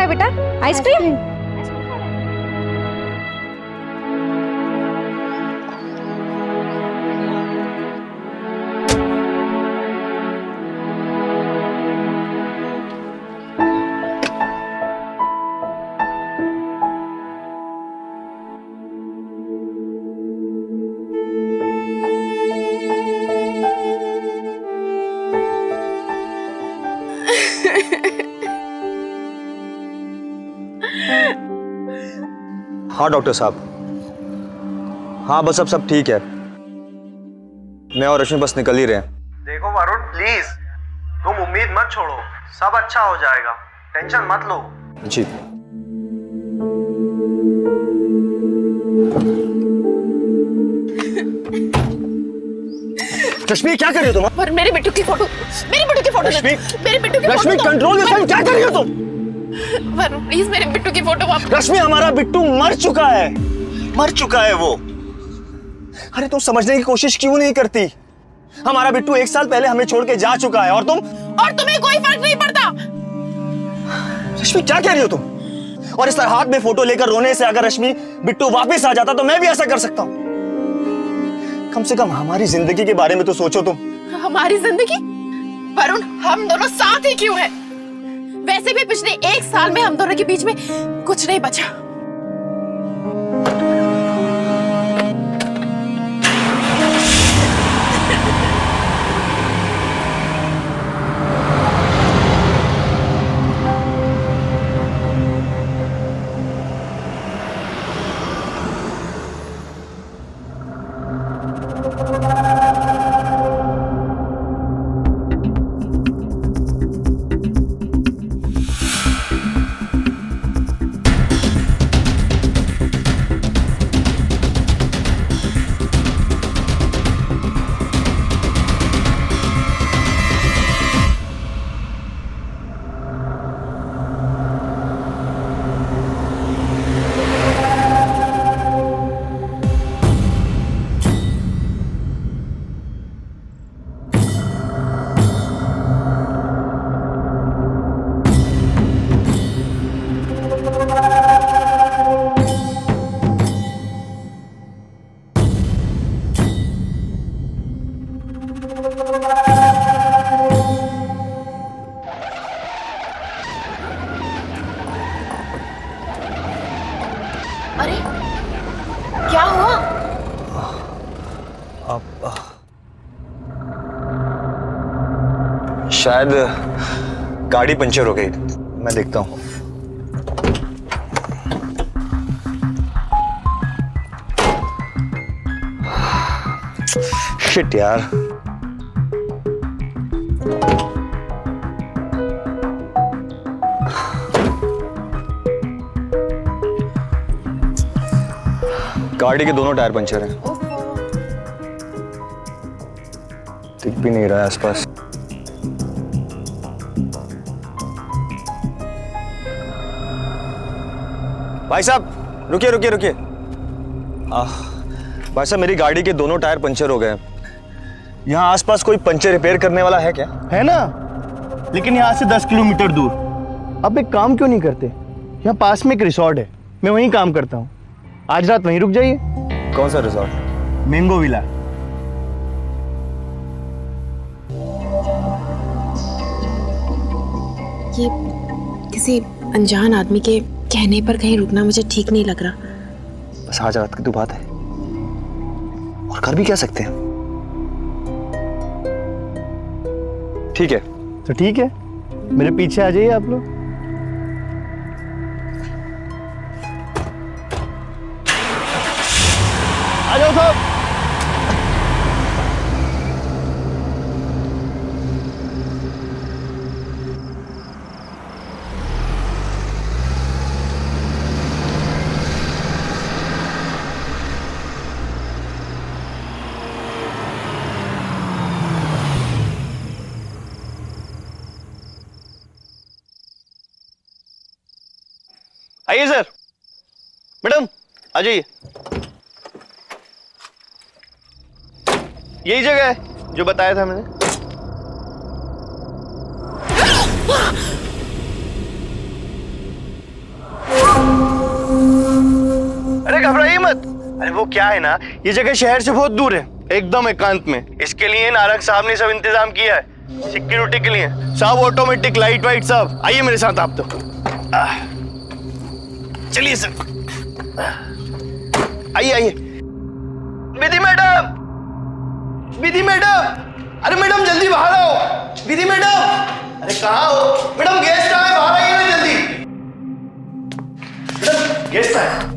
है बेटा? आइसक्रीम? हाँ डॉक्टर साहब, हाँ बस अब सब ठीक है। मैं और रश्मि बस निकल ही रहे हैं। देखो वरुण प्लीज, तुम उम्मीद मत छोड़ो, सब अच्छा हो जाएगा, टेंशन मत लो। जी। रश्मि क्या कर रही हो तुम? पर मेरे बिट्टू की फोटो, मेरे बिट्टू की फोटो, रश्मि, मेरे बिट्टू की रश्मि फोटो कंट्रोल योरसेल्फ, क्या कर रही हो तुम? वरुण प्लीज मेरे बिट्टू की फोटो वापस। रश्मि हमारा बिट्टू मर चुका है, मर चुका है वो। अरे तुम समझने की कोशिश क्यों नहीं करती? हमारा बिट्टू 1 साल पहले हमें छोड़ के जा चुका है और तुम्हें कोई फर्क नहीं पड़ता। रश्मि क्या कह रही हो तुम? और इस तरह हाथ में फोटो लेकर रोने से अगर रश्मि बिट्टू वापस आ जाता तो मैं भी ऐसा कर सकता हूँ। कम से कम हमारी जिंदगी के बारे में तो सोचो तुम। हमारी जिंदगी? वरुण हम दोनों साथ ही क्यों हैं? वैसे भी पिछले 1 साल में हम दोनों के बीच में कुछ नहीं बचा। अरे क्या हुआ? शायद गाड़ी पंचर हो गई, मैं देखता हूँ। शिट यार, गाड़ी के दोनों टायर पंचर हैं। दिख भी नहीं रहा है आसपास। भाई साहब रुकिए रुकिए रुकिए। भाई साहब मेरी गाड़ी के दोनों टायर पंचर हो गए हैं। यहाँ आसपास कोई पंचर रिपेयर करने वाला है क्या? है ना, लेकिन यहाँ से 10 किलोमीटर दूर। अब एक काम क्यों नहीं करते? यहाँ पास में एक रिसोर्ट है, मैं वहीं काम करता हूँ। आज रात वहीं रुक जाइए। कौन सा रिसोर्ट? Mango villa. ये किसी अनजान आदमी के कहने पर कहीं रुकना मुझे ठीक नहीं लग रहा। बस आज रात की तो बात है, और कर भी क्या सकते हैं। ठीक है तो ठीक है, मेरे पीछे आ जाइए आप लोग। आ जाओ साहब। आइए सर। मैडम आ जाइए। यही जगह है जो बताया था मैंने। मत। अरे वो क्या है ना, ये जगह शहर से बहुत दूर है, एकदम एकांत में। इसके लिए नारक साहब ने सब इंतजाम किया है सिक्योरिटी के लिए, सब ऑटोमेटिक, लाइट वाइट सब। आइए मेरे साथ आप तो। चलिए सर, आइए आइए। विधि मैडम, विधि मैडम, अरे मैडम जल्दी बाहर आओ। विधि मैडम, अरे कहाँ हो मैडम? गेस्ट आए, बाहर आइए ना जल्दी। मैडम गेस्ट आए।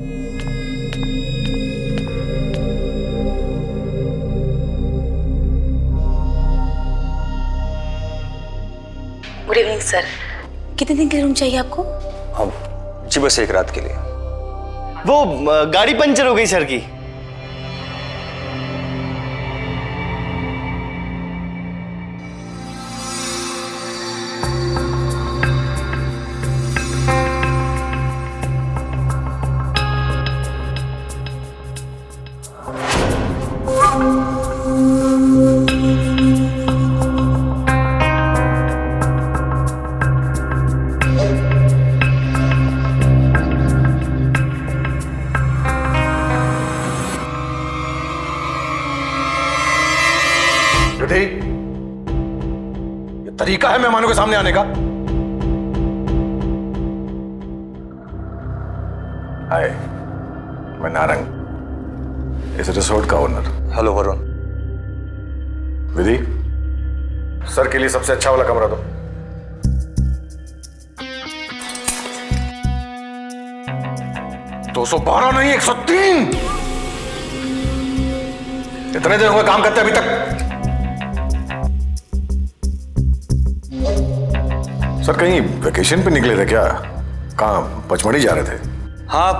Good evening sir. कितने दिन के लिए रूम चाहिए आपको? हाँ जी, बस एक रात के लिए। वो गाड़ी पंचर हो गई सर की। विधि, ये तरीका है मेहमानों के सामने आने का? हाय, मैं नारंग, इस रिसोर्ट का ओनर। हेलो वरुण। विधि, सर के लिए सबसे अच्छा वाला कमरा दो। दो 212 नहीं, 103। इतने दिन हुए काम करते अभी तक। सर कहीं वेकेशन पे निकले थे क्या? कहाँ पचमढ़ी जा रहे थे? हाँ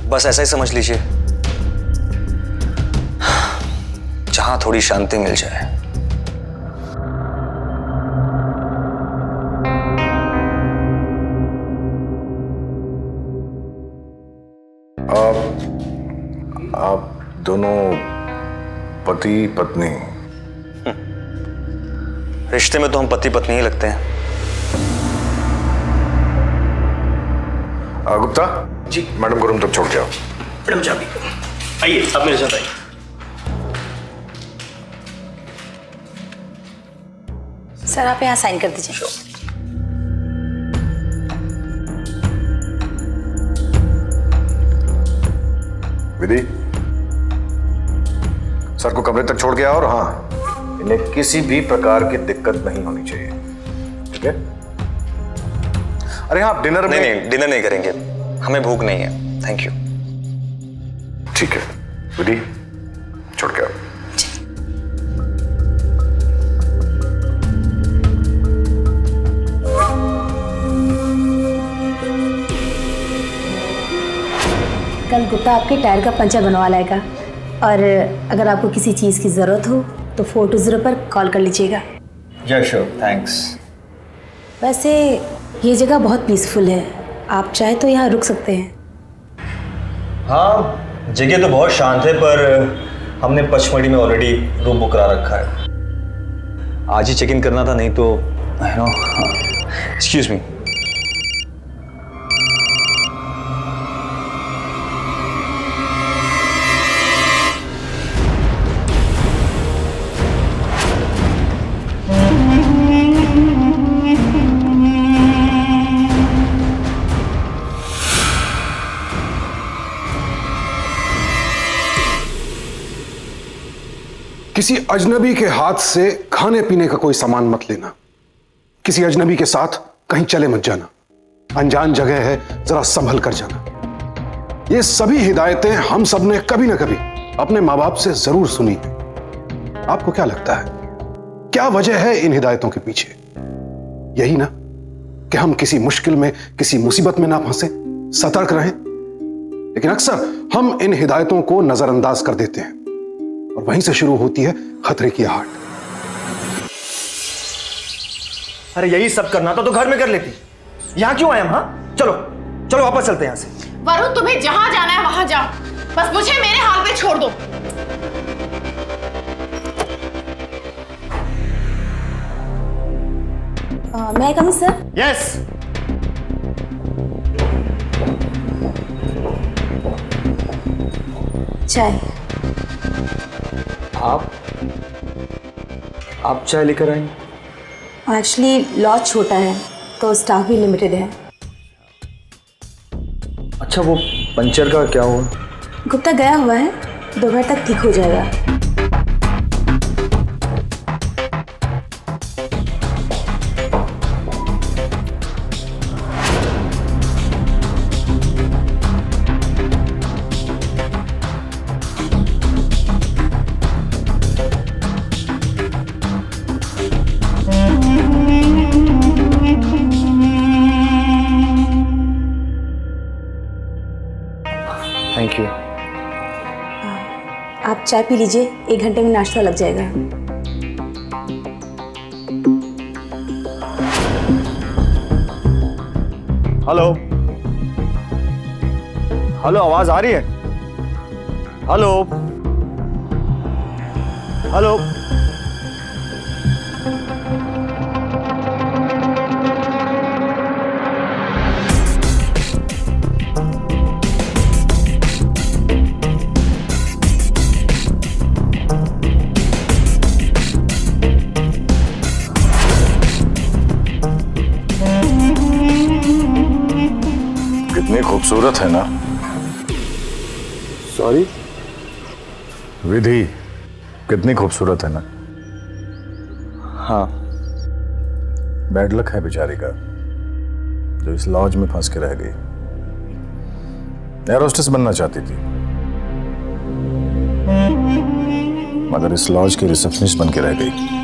बस ऐसा ही समझ लीजिए, जहां थोड़ी शांति मिल जाए। आप दोनों पति पत्नी? रिश्ते में तो हम पति पत्नी ही लगते हैं। गुप्ता जी, मैडम को रूम तक छोड़ के आओ। मैडम चाबी। आइए आप मेरे साथ आइए। सर आप यहाँ साइन कर दीजिए। विधि, सर को कमरे तक छोड़ के आओ, और हाँ, इन्हें किसी भी प्रकार की दिक्कत नहीं होनी चाहिए, ठीक है? अरे हाँ, आप डिनर में... नहीं, डिनर नहीं करेंगे, हमें भूख नहीं है, थैंक यू। ठीक है विधि, छोड़ के आओ। कल गुप्ता आपके टायर का पंचर बनवा लाएगा, और अगर आपको किसी चीज़ की ज़रूरत हो तो 420 पर कॉल कर लीजिएगा। या श्योर, थैंक्स। वैसे ये जगह बहुत पीसफुल है, आप चाहे तो यहाँ रुक सकते हैं। हाँ जगह तो बहुत शांत है, पर हमने पचमढ़ी में ऑलरेडी रूम बुक करा रखा है। आज ही चेक इन करना था, नहीं तो एक्सक्यूज मी। किसी अजनबी के हाथ से खाने पीने का कोई सामान मत लेना। किसी अजनबी के साथ कहीं चले मत जाना। अनजान जगह है, जरा संभल कर जाना। ये सभी हिदायतें हम सब ने कभी ना कभी अपने माँ बाप से जरूर सुनी है। आपको क्या लगता है, क्या वजह है इन हिदायतों के पीछे? यही ना कि हम किसी मुश्किल में, किसी मुसीबत में ना फंसे, सतर्क रहें। लेकिन अक्सर हम इन हिदायतों को नजरअंदाज कर देते हैं, और वहीं से शुरू होती है खतरे की आहट। अरे यही सब करना था तो घर में कर लेती, यहाँ क्यों आए हम? हाँ चलो चलो वापस चलते हैं यहाँ से। वरुण तुम्हें जहां जाना है वहां जाओ, बस मुझे मेरे हाल पे छोड़ दो। मैं कम सर? यस। चाय। आप चाय लेकर आए? एक्चुअली लॉज छोटा है तो स्टाफ भी लिमिटेड है। अच्छा, वो पंचर का क्या हुआ? गुप्ता गया हुआ है, दोपहर तक ठीक हो जाएगा। Thank you. आप चाय पी लीजिए, 1 घंटे में नाश्ता लग जाएगा। हेलो हेलो, आवाज आ रही है? Hello hello. कितनी खूबसूरत है ना। सॉरी? विधि कितनी खूबसूरत है ना। हाँ। बैड लक है बेचारी का, जो इस लॉज में फंस के रह गई। एयर होस्टेस बनना चाहती थी, मगर इस लॉज की रिसेप्शनिस्ट बन के रह गई।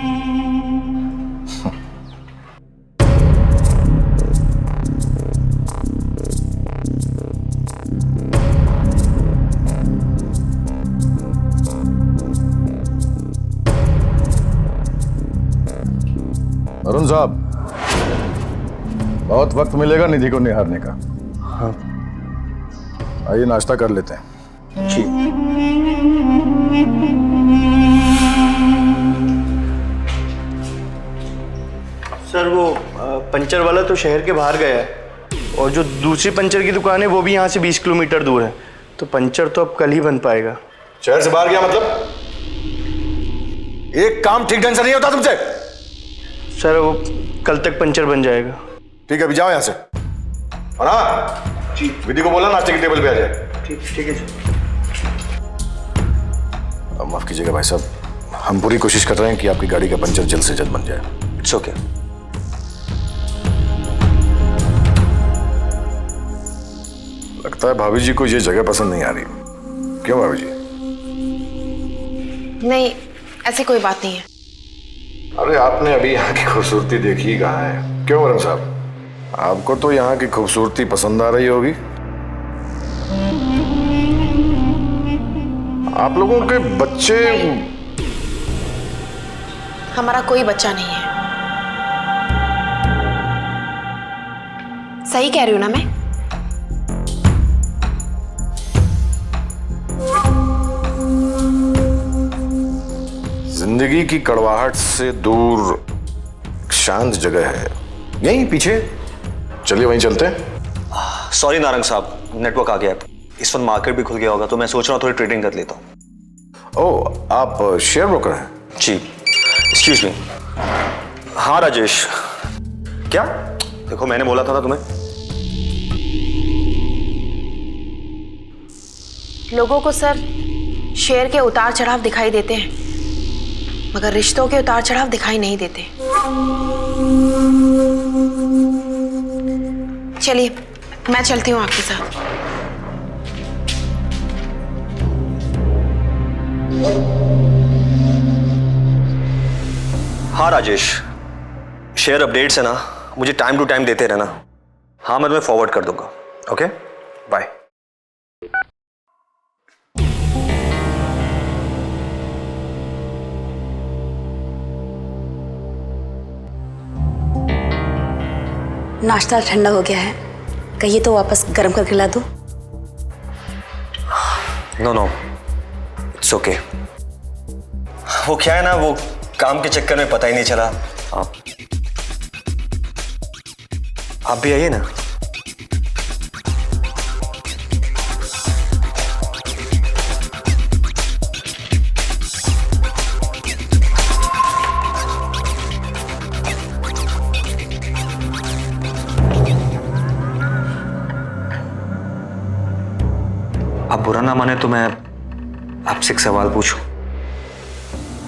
अरुण साहब, बहुत वक्त मिलेगा निधि को निहारने का। हाँ। आइए नाश्ता कर लेते हैं। जी। सर वो पंचर वाला तो शहर के बाहर गया है, और जो दूसरी पंचर की दुकान है वो भी यहाँ से 20 किलोमीटर दूर है, तो पंचर तो अब कल ही बन पाएगा। शहर से बाहर गया मतलब? एक काम ठीक ढंग से नहीं होता तुमसे। सर वो कल तक पंचर बन जाएगा। ठीक है, अभी जाओ यहाँ से। और हाँ जी, विधि को बोला नाश्ते की टेबल पे आ जाए। ठीक है सर। अब माफ कीजिएगा भाई साहब, हम पूरी कोशिश कर रहे हैं कि आपकी गाड़ी का पंचर जल्द से जल्द बन जाए। It's okay. लगता है भाभी जी को ये जगह पसंद नहीं आ रही। क्यों भाभी जी? नहीं, ऐसी कोई बात नहीं है। अरे आपने अभी यहाँ की खूबसूरती देखी ही कहाँ है। क्यों वरुण साहब, आपको तो यहाँ की खूबसूरती पसंद आ रही होगी। आप लोगों के बच्चे? हमारा कोई बच्चा नहीं है। सही कह रही हूं ना मैं? जिंदगी की कड़वाहट से दूर एक शांत जगह है, यहीं पीछे। चलिए वहीं चलते हैं। सॉरी नारंग साहब, नेटवर्क आ गया। इस वक्त मार्केट भी खुल गया होगा, तो मैं सोच रहा हूँ थोड़ी ट्रेडिंग कर लेता हूँ। ओह, आप शेयर ब्रोकर हैं? जी। Excuse me. हाँ राजेश। क्या? देखो मैंने बोला था ना तुम्हें। लोगों को सर शेर के उतार चढ़ाव दिखाई देते हैं, मगर रिश्तों के उतार चढ़ाव दिखाई नहीं देते। चलिए मैं चलती हूँ आपके साथ। हाँ राजेश, शेयर अपडेट्स है ना, मुझे टाइम टू टाइम देते रहना। हाँ मैं तुम्हें फॉरवर्ड कर दूंगा। Okay bye. नाश्ता ठंडा हो गया है, कहिए तो वापस गर्म करके ला दो। No no, it's okay. वो क्या है ना, वो काम के चक्कर में पता ही नहीं चला। आप भी आइए ना। बुरा ना माने तो मैं आपसे एक सवाल पूछूं?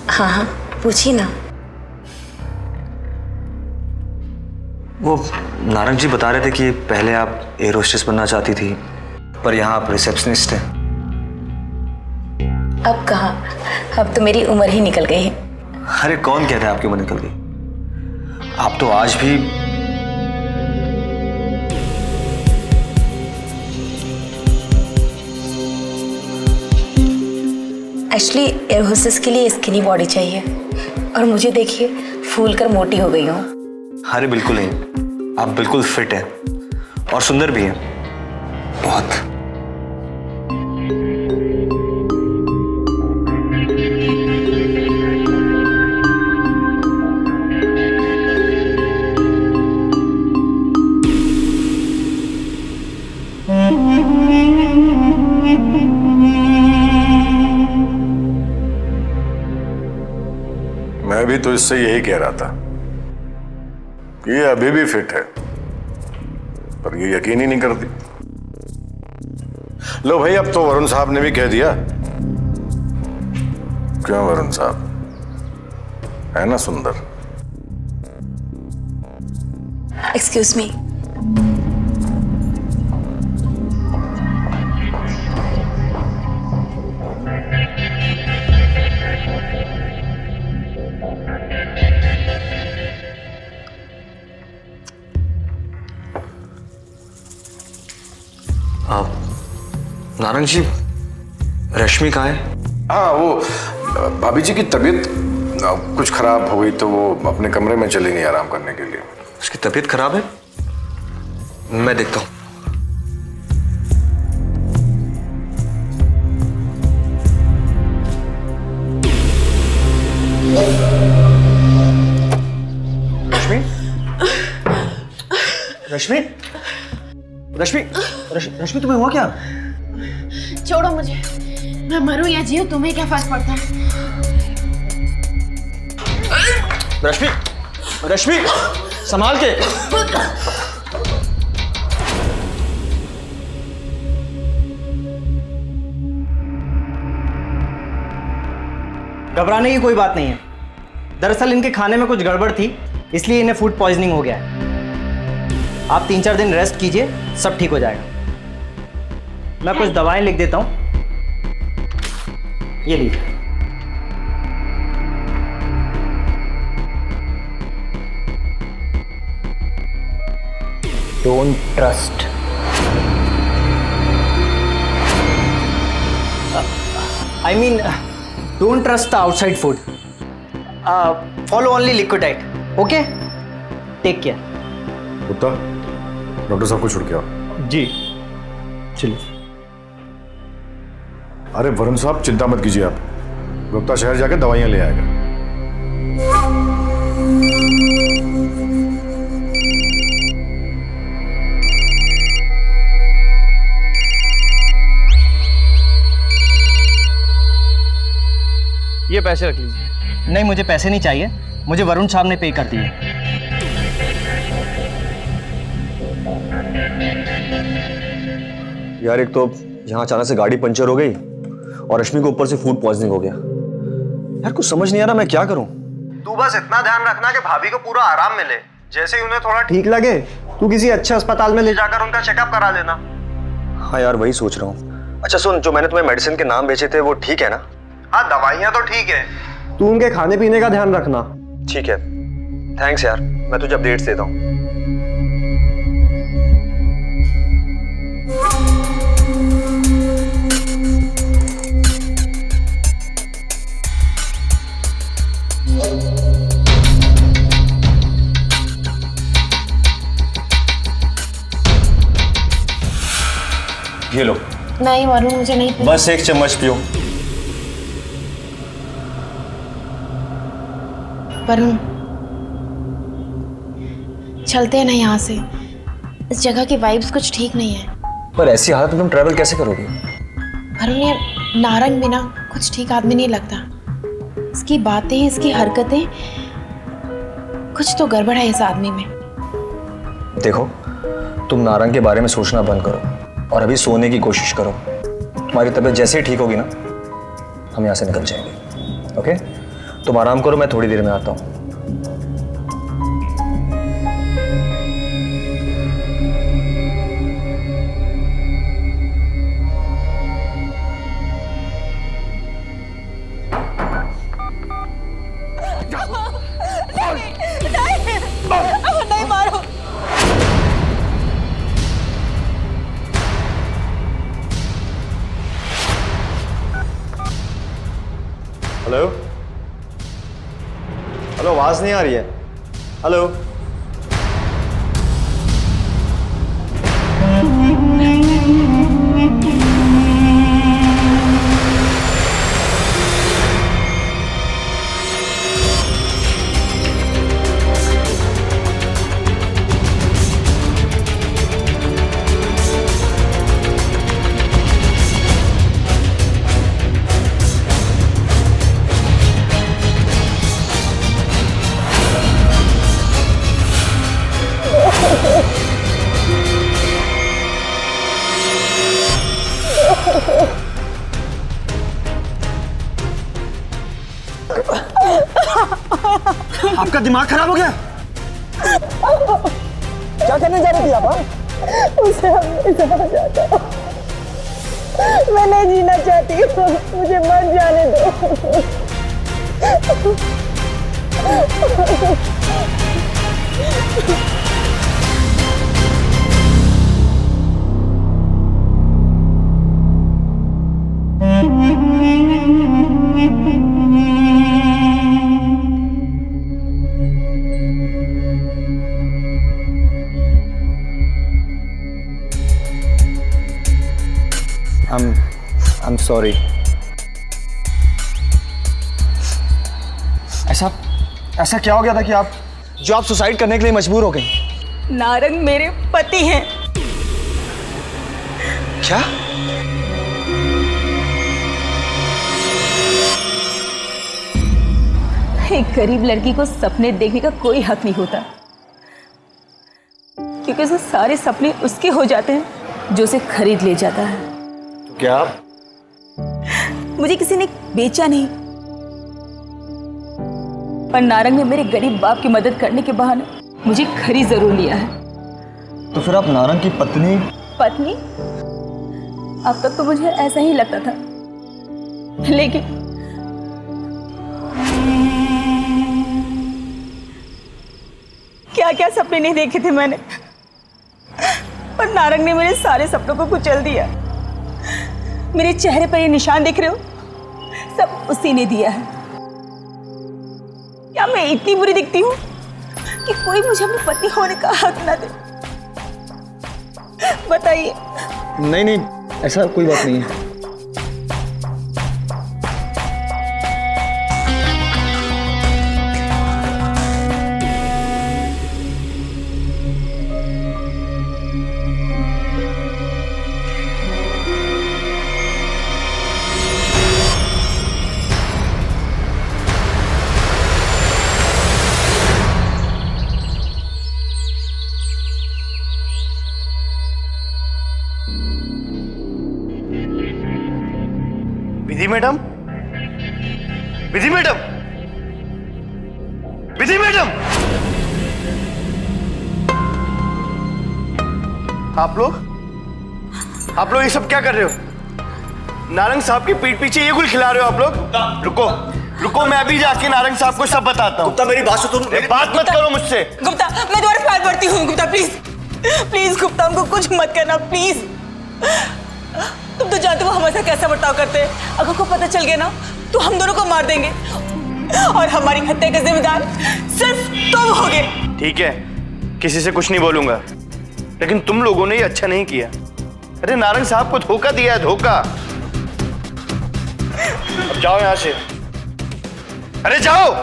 हाँ हाँ, पूछिए ना। वो नारंग जी बता रहे थे कि पहले आप एयर होस्टेस बनना चाहती थी, पर यहाँ आप रिसेप्शनिस्ट हैं। अब कहाँ, अब तो मेरी उम्र ही निकल गई है। अरे कौन कहता है आपकी उम्र निकल गई? आप तो आज भी एक्चुअली एयर होस्टेस के लिए स्किनी बॉडी चाहिए, और मुझे देखिए फूल कर मोटी हो गई हूँ। अरे बिल्कुल नहीं, आप बिल्कुल फिट हैं और सुंदर भी हैं, बहुत। मैं भी तो इससे यही कह रहा था, ये अभी भी फिट है, पर ये यकीन ही नहीं करती। लो भाई, अब तो वरुण साहब ने भी कह दिया। क्यों वरुण साहब, है ना सुंदर? Excuse me. नारंग जी, रश्मि कहाँ है? हाँ, वो भाभी जी की तबीयत कुछ खराब हो गई तो वो अपने कमरे में चली गई आराम करने के लिए। उसकी तबीयत खराब है? मैं देखता हूँ। रश्मि, रश्मि, रश्मि, रश्मि, तुम्हें हुआ क्या? छोड़ो मुझे, मैं मरूं या जीऊं तुम्हें क्या फर्क पड़ता है? रश्मि, रश्मि, संभाल के। घबराने की कोई बात नहीं है। दरअसल इनके खाने में कुछ गड़बड़ थी, इसलिए इन्हें फूड पॉइजनिंग हो गया है। आप 3-4 दिन रेस्ट कीजिए, सब ठीक हो जाएगा। मैं कुछ दवाएं लिख देता हूं, ये लीजिए। Don't trust. I mean don't trust the outside food. Follow only liquid diet. Okay, take care. Gupta, doctor साहब को छोड़ के आओ। जी चलिए। अरे वरुण साहब, चिंता मत कीजिए आप, गुप्ता शहर जाकर दवाइयां ले आएगा। ये पैसे रख लीजिए। नहीं, मुझे पैसे नहीं चाहिए, मुझे वरुण साहब ने पे कर दिए। यार, एक तो यहाँ अचानक से गाड़ी पंचर हो गई और रश्मि को ऊपर से फूड पॉइजनिंग हो गया। यार कुछ समझ नहीं आ रहा, मैं क्या करूं? तू बस इतना ध्यान रखना कि भाभी को पूरा आराम मिले। जैसे ही उन्हें थोड़ा ठीक लगे तू किसी अच्छे अस्पताल में ले जा। जाकर उनका चेकअप करा लेना। हाँ यार, वही सोच रहा हूँ। अच्छा सुन, जो मैंने तुम्हें मेडिसिन के नाम बेचे थे वो ठीक है ना? हाँ, दवाइयाँ तो ठीक है। तू उनके खाने पीने का ध्यान रखना। ठीक है, थैंक्स यार, मैं तुझे अपडेट्स देता हूँ। ये लो। नहीं वरुण, मुझे नहीं पीना। बस एक चम्मच पियो। वरुण, चलते हैं ना यहाँ से। इस जगह की वाइब्स कुछ ठीक नहीं है। पर ऐसी हालत में तुम ट्रैवल कैसे करोगी? वरुण, ये नारंग बिना कुछ ठीक आदमी नहीं लगता। इसकी बातें, इसकी हरकतें, कुछ तो गड़बड़ है इस आदमी में। देखो, तुम नारंग के बारे में सोचना बंद करो और अभी सोने की कोशिश करो। तुम्हारी तबीयत जैसे ही ठीक होगी ना, हम यहाँ से निकल जाएंगे। ओके, तुम आराम करो, मैं थोड़ी देर में आता हूँ। नहीं मारो। हेलो हेलो, आवाज नहीं आ रही है। हेलो, आपका दिमाग खराब हो गया? क्या करने जा रही थी आप? उसे हमने जाना चाहता हूँ। मैं नहीं जीना चाहती हूँ, मुझे मर जाने दो। I'm sorry. ऐसा क्या हो गया था कि आप सुसाइड करने के लिए मजबूर हो गई? नारंग मेरे पति हैं। क्या? एक गरीब लड़की को सपने देखने का कोई हक नहीं होता, क्योंकि उसके सारे सपने उसके हो जाते हैं जो उसे खरीद ले जाता है। तो क्या मुझे किसी ने बेचा नहीं, पर नारंग ने मेरे गरीब बाप की मदद करने के बहाने मुझे खरीद जरूर लिया है। तो फिर आप नारंग की पत्नी? पत्नी? अब तक तो मुझे ऐसा ही लगता था, लेकिन क्या क्या सपने नहीं देखे थे मैंने, पर नारंग ने मेरे सारे सपनों को कुचल दिया। मेरे चेहरे पर ये निशान देख रहे हो, सब उसी ने दिया है। क्या मैं इतनी बुरी दिखती हूँ कि कोई मुझे अपनी पत्नी होने का हक ना दे? बताइए। नहीं, ऐसा कोई बात नहीं है। विधि मैडम, विधि मैडम, विधि मैडम, आप लोग ये सब क्या कर रहे हो? नारंग साहब की पीठ पीछे ये गुल खिला रहे हो आप लोग? रुको, मैं अभी जाके नारंग साहब को सब बताता हूँ। गुप्ता, मेरी बात सुनो। बात मत करो मुझसे। गुप्ता, मैं तुम्हारे पैर पड़ती हूँ। गुप्ता प्लीज गुप्ता, हमको कुछ मत करना प्लीज। तुम तो जानते हो हमारे साथ कैसा बर्ताव करते हैं। अगर को पता चल गया ना तो हम दोनों को मार देंगे, और हमारी हत्या का जिम्मेदार सिर्फ तुम होगे। ठीक है, किसी से कुछ नहीं बोलूंगा, लेकिन तुम लोगों ने ये अच्छा नहीं किया। अरे नारंग साहब को धोखा दिया है, धोखा। अब जाओ यहां से, अरे जाओ।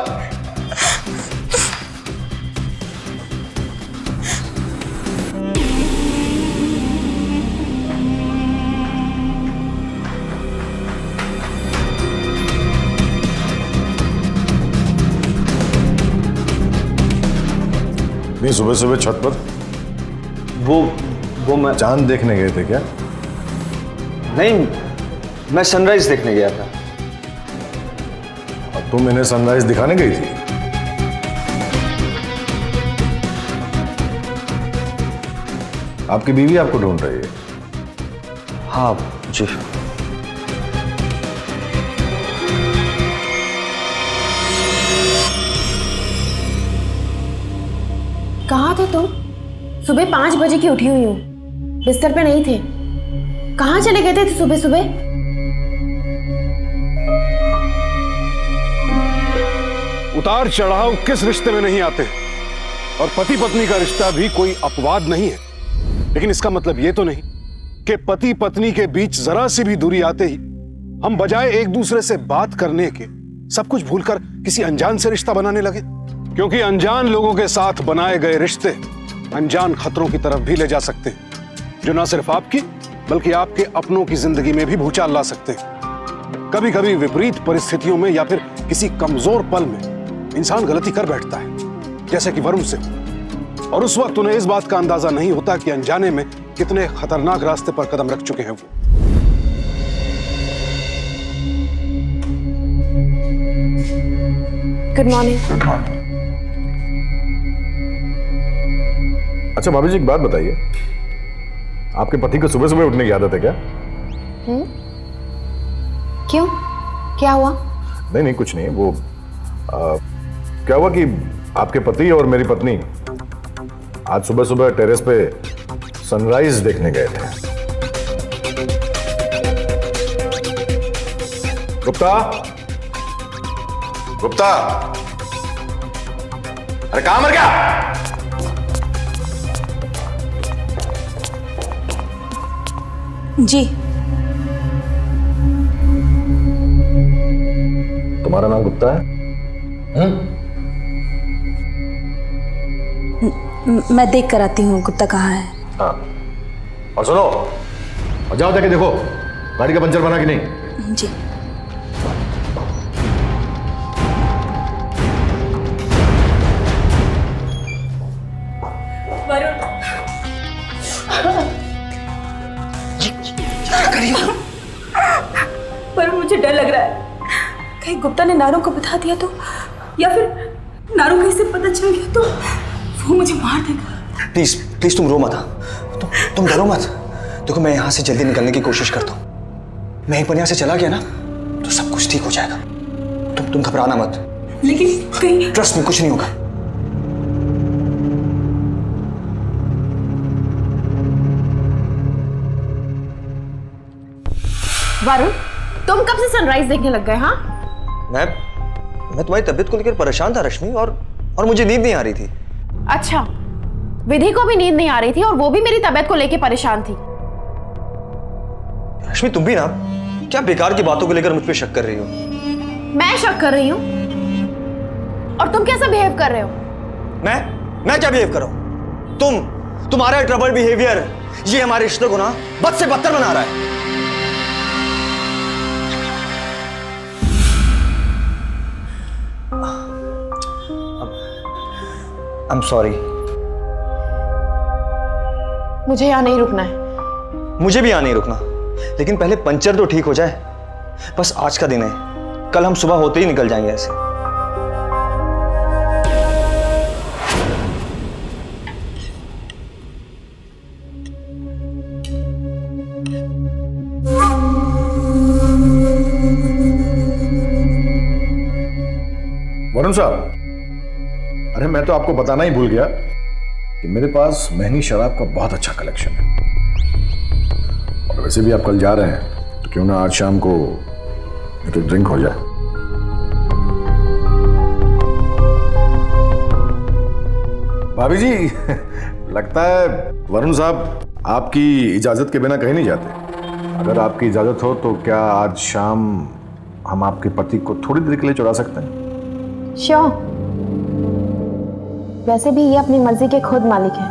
नहीं, सुबह सुबह छत पर वो मैं चांद देखने गए थे क्या? नहीं, मैं सनराइज देखने गया था। और तुम इन्हें सनराइज दिखाने गई थी? आपकी बीवी आपको ढूंढ रही है। हाँ जी। कहाँ थे तुम? सुबह 5 बजे की उठी हुई हूँ, बिस्तर पे नहीं थे। कहाँ चले गए थे सुबह सुबह? उतार चढ़ाव किस रिश्ते में नहीं आते, और पति पत्नी का रिश्ता भी कोई अपवाद नहीं है। लेकिन इसका मतलब यह तो नहीं कि पति पत्नी के बीच जरा सी भी दूरी आते ही हम बजाय एक दूसरे से बात करने के सब कुछ भूलकर किसी अनजान से रिश्ता बनाने लगे। क्योंकि अनजान लोगों के साथ बनाए गए रिश्ते अनजान खतरों की तरफ भी ले जा सकते हैं, जो ना सिर्फ आपकी बल्कि आपके अपनों की जिंदगी में भी भूचाल ला सकते हैं। कभी कभी विपरीत परिस्थितियों में या फिर किसी कमजोर पल में इंसान गलती कर बैठता है, जैसे कि वरुण से। और उस वक्त उन्हें इस बात का अंदाजा नहीं होता कि अनजाने में कितने खतरनाक रास्ते पर कदम रख चुके हैं वो। Good morning. अच्छा भाभी जी, एक बात बताइए, आपके पति को सुबह सुबह उठने की आदत है क्या? क्यों, क्या हुआ? नहीं नहीं, कुछ नहीं। वो क्या हुआ कि आपके पति और मेरी पत्नी आज सुबह सुबह टेरेस पे सनराइज देखने गए थे। गुप्ता, गुप्ता, अरे कहां मर गया? जी। तुम्हारा नाम गुप्ता है? मैं देख कर आती हूँ गुप्ता कहाँ है। हाँ, और सुनो, और जाओ जाके देखो गाड़ी का पंचर बना कि नहीं। जी। वरुण, मुझे डर लग रहा है, कहीं गुप्ता ने नारों को बता दिया तो, या फिर नारों को इसे पता चल गया तो वो मुझे मार देगा। प्लीज प्लीज तुम रो मत। तुम डरो मत। देखो, मैं यहाँ से जल्दी निकलने की कोशिश करता हूँ। मैं एक बार यहाँ से चला गया ना तो सब कुछ ठीक हो जाएगा। तुम घबराना मत। लेकिन कहीं ट्रस्ट में कुछ नहीं होगा। वरुण, तुम कब से सनराइज देखने लग गए? हाँ, मैं तुम्हारी तबीयत को लेकर परेशान था रश्मि, और मुझे नींद नहीं आ रही थी। अच्छा, विधि को भी नींद नहीं आ रही थी और वो भी मेरी तबीयत को लेकर परेशान थी। रश्मि, तुम भी ना क्या बेकार की बातों को लेकर मुझ पे शक कर रही हो? मैं शक कर रही हूँ और तुम कैसा बिहेव कर रहे हो? मैं क्या बिहेव कर रहा हूं? तुम्हारा ट्रबल बिहेवियर ये हमारे रिश्ते को ना बद से बदतर बना रहा है। I'm sorry। मुझे यहाँ नहीं रुकना है। मुझे भी यहाँ नहीं रुकना, लेकिन पहले पंचर तो ठीक हो जाए। बस आज का दिन है, कल हम सुबह होते ही निकल जाएंगे ऐसे। वरुण साहब, अरे मैं तो आपको बताना ही भूल गया कि मेरे पास महंगी शराब का बहुत अच्छा कलेक्शन है। और वैसे भी आप कल जा रहे हैं तो क्यों ना आज शाम को एक ड्रिंक हो जाए। भाभी जी, लगता है वरुण साहब आपकी इजाजत के बिना कहीं नहीं जाते। अगर आपकी इजाजत हो तो क्या आज शाम हम आपके पति को थोड़ी देर के लिए चुरा सकते हैं? श्योर। वैसे भी ये अपनी मर्जी के खुद मालिक है।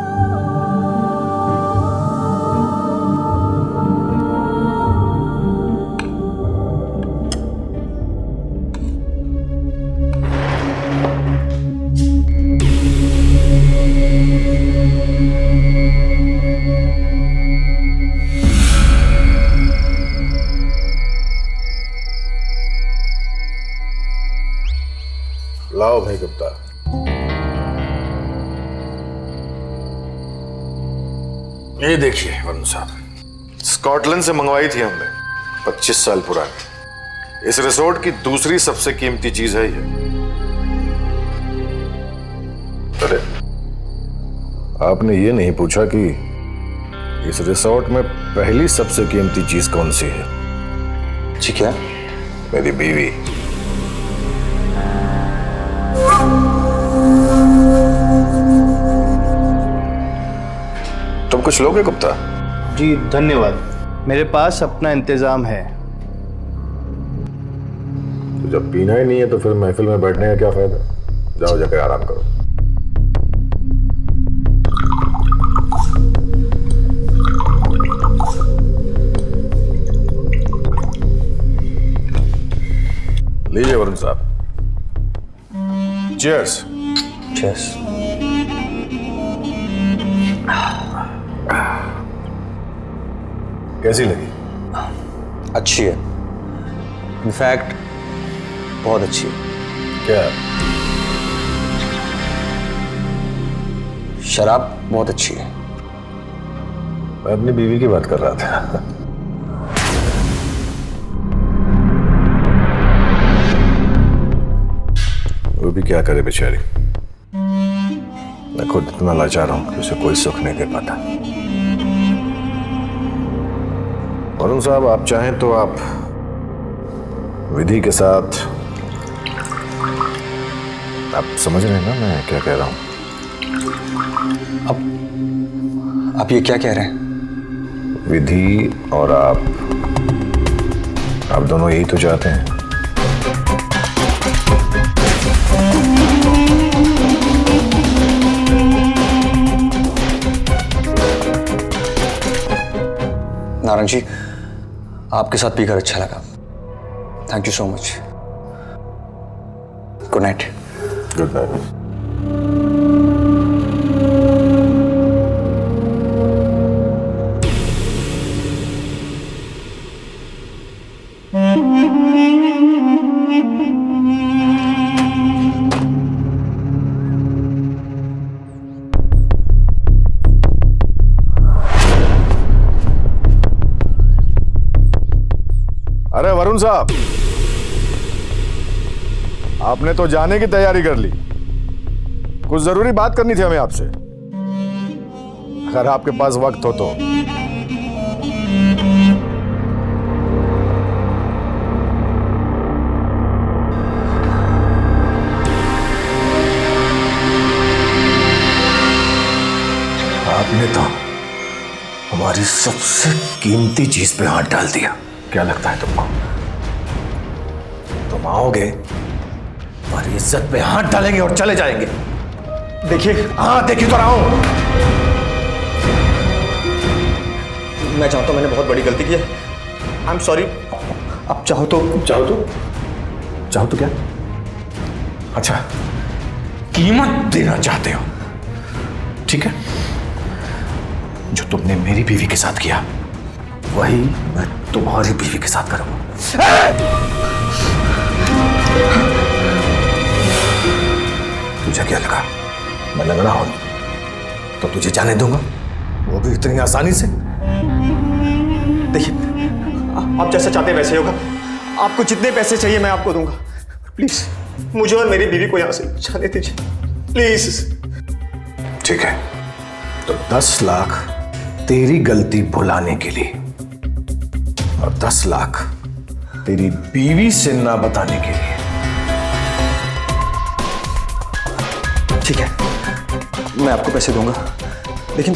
लाओ भाई गुप्ता। ये देखिए वरुण साहब, स्कॉटलैंड से मंगवाई थी हमने, 25 साल पुरानी। इस रिसोर्ट की दूसरी सबसे कीमती चीज है ये। अरे आपने ये नहीं पूछा कि इस रिसोर्ट में पहली सबसे कीमती चीज कौन सी है? जी क्या? मेरी बीवी। तुम कुछ लोगे गुप्ता? जी धन्यवाद, मेरे पास अपना इंतजाम है। तो जब पीना ही नहीं है तो फिर महफिल में बैठने का क्या फायदा? जाओ जाकर आराम करो। लीजिए वरुण साहब। चीयर्स। चीयर्स। कैसी लगी? अच्छी है, इनफैक्ट बहुत अच्छी है। क्या? शराब बहुत अच्छी है। मैं अपनी बीवी की बात कर रहा था। वो भी क्या करे बेचारी, मैं खुद इतना लाचार हूं कि उसे कोई सुख नहीं दे पाता। वरुण साहब, आप चाहें तो आप विधि के साथ, आप समझ रहे हैं ना मैं क्या कह रहा हूं? आप ये क्या कह रहे हैं? विधि और आप दोनों यही तो चाहते हैं। नारायण जी, आपके साथ पीकर अच्छा लगा। Thank you so much. Good night. Good night. अरे वरुण साहब, आपने तो जाने की तैयारी कर ली। कुछ जरूरी बात करनी थी हमें आपसे, अगर आपके पास वक्त हो तो। आपने तो हमारी सबसे कीमती चीज पे हाथ डाल दिया। क्या लगता है तुमको? तुम आओगे, हमारी इज्जत पे हाथ डालेंगे और चले जाएंगे। देखिए, हाँ देखिए तो रहा हूं। मैं चाहता हूं मैंने बहुत बड़ी गलती की है। I am sorry. आप चाहो तो क्या? अच्छा, कीमत देना चाहते हो? ठीक है, जो तुमने मेरी बीवी के साथ किया वही मैं तुम्हारी बीवी के साथ करूंगा। तुझे क्या लगा मैं लंगड़ा हूं तो तुझे जाने दूंगा, वो भी इतनी आसानी से? देखिए, आप जैसा चाहते वैसे होगा। आपको जितने पैसे चाहिए मैं आपको दूंगा। प्लीज मुझे और मेरी बीवी को यहां से जाने दीजिए, प्लीज। ठीक है, तो 10 लाख तेरी गलती भुलाने के लिए और 10 लाख तेरी बीवी से ना बताने के लिए। ठीक है, मैं आपको पैसे दूंगा, लेकिन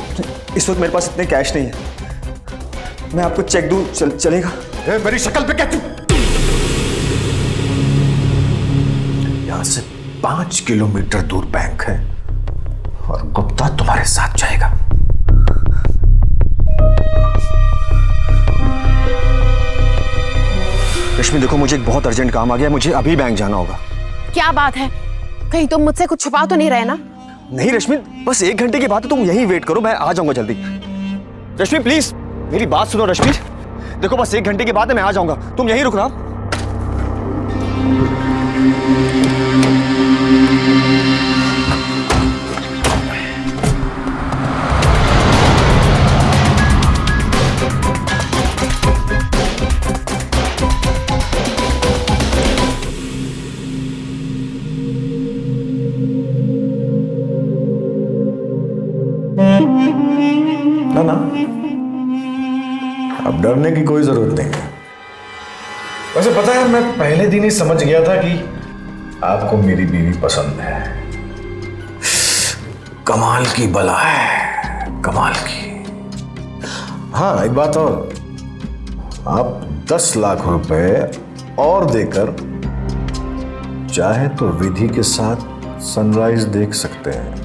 इस वक्त मेरे पास इतने कैश नहीं है। मैं आपको चेक दूं, चलेगा? मेरी शक्ल पे क्या तू? यहां से 5 किलोमीटर दूर बैंक है और गुप्ता तुम्हारे साथ जाएगा। रश्मि देखो, मुझे एक बहुत अर्जेंट काम आ गया, मुझे अभी बैंक जाना होगा। क्या बात है? कहीं तुम मुझसे कुछ छुपा तो नहीं रहे ना? नहीं रश्मि, बस 1 घंटे की बात है, तुम यहीं वेट करो, मैं आ जाऊंगा जल्दी। रश्मि प्लीज मेरी बात सुनो। रश्मि देखो, बस 1 घंटे की बात है, मैं आ जाऊंगा, तुम यहीं रुकना। ना ना, अब डरने की कोई जरूरत नहीं है। वैसे पता है, मैं पहले दिन ही समझ गया था कि आपको मेरी बीवी पसंद है। कमाल की बला है, कमाल की। हाँ, एक बात और, आप 10 लाख रुपए और देकर चाहे तो विधि के साथ सनराइज देख सकते हैं।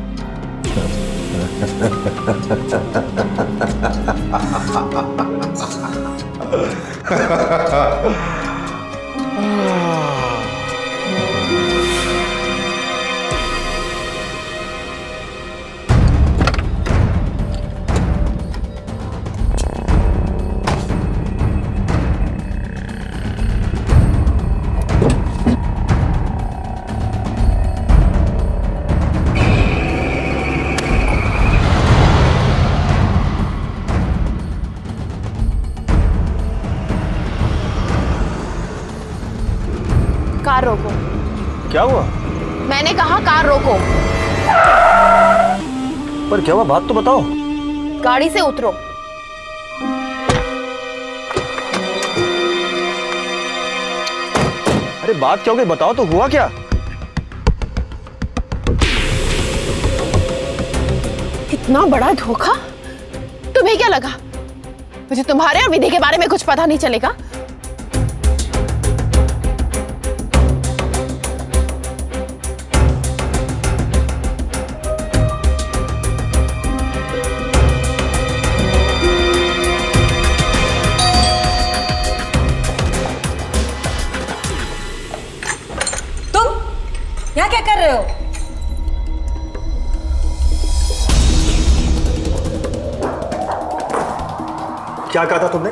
कार रोको। क्या हुआ? मैंने कहा कार रोको। पर क्या हुआ, बात तो बताओ। गाड़ी से उतरो। अरे बात क्या हो गई, बताओ तो, हुआ क्या? इतना बड़ा धोखा? तुम्हें क्या लगा मुझे तुम्हारे और विधि के बारे में कुछ पता नहीं चलेगा? यहाँ क्या कर रहे हो? क्या कहा था तुमने?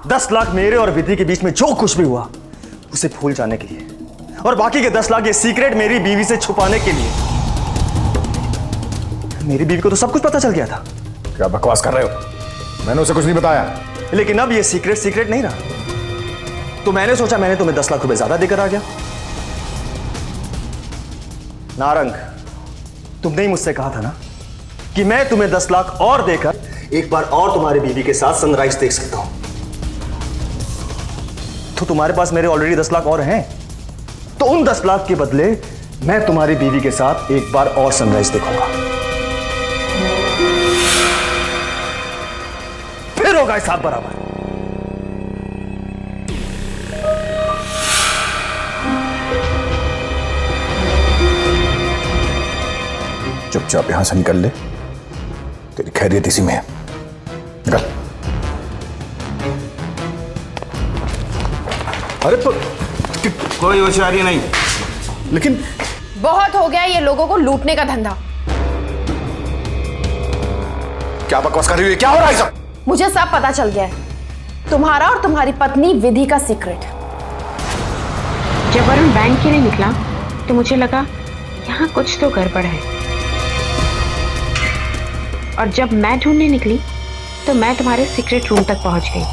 10 लाख मेरे और विधि के बीच में जो कुछ भी हुआ उसे भूल जाने के लिए, और बाकी के 10 लाख ये सीक्रेट मेरी बीवी से छुपाने के लिए। मेरी बीवी को तो सब कुछ पता चल गया था। क्या बकवास कर रहे हो? मैंने उसे कुछ नहीं बताया। लेकिन अब ये सीक्रेट नहीं रहा, तो मैंने सोचा मैंने तुम्हें 10 लाख रुपए ज्यादा देकर आ गया। नारंग, तुमने ही मुझसे कहा था ना कि मैं तुम्हें 10 लाख और देकर एक बार और तुम्हारी बीवी के साथ सनराइज देख सकता हूं। तो तुम्हारे पास मेरे ऑलरेडी 10 लाख और हैं, तो उन 10 लाख के बदले मैं तुम्हारी बीवी के साथ एक बार और सनराइज देखूंगा। फिर होगा हिसाब बराबर। चुपचाप यहां से निकल ले, तेरी खैरियत इसी में है। निकल। अरे तो कोई होशियारी नहीं। लेकिन बहुत हो गया ये लोगों को लूटने का धंधा। क्या बकवास कर रही है? क्या हो रहा है सब? मुझे सब पता चल गया है, तुम्हारा और तुम्हारी पत्नी विधि का सीक्रेट। जब वरुण बैंक के लिए निकला तो मुझे लगा यहाँ कुछ तो गड़बड़ है, और जब मैं ढूंढने निकली तो मैं तुम्हारे सीक्रेट रूम तक पहुंच गई।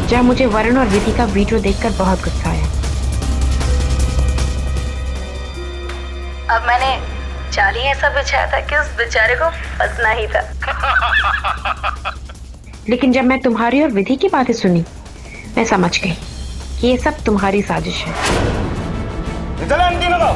जब मुझे वरुण और विधि का वीडियो देखकर बहुत गुस्सा आया। अब मैंने जाल ही ऐसा बिछाया था कि उस बेचारे को फंसना ही था। लेकिन जब मैं तुम्हारी और विधि की बातें सुनी, मैं समझ गई कि ये सब तुम्हारी साजिश है। चलो आंटी, लगाओ।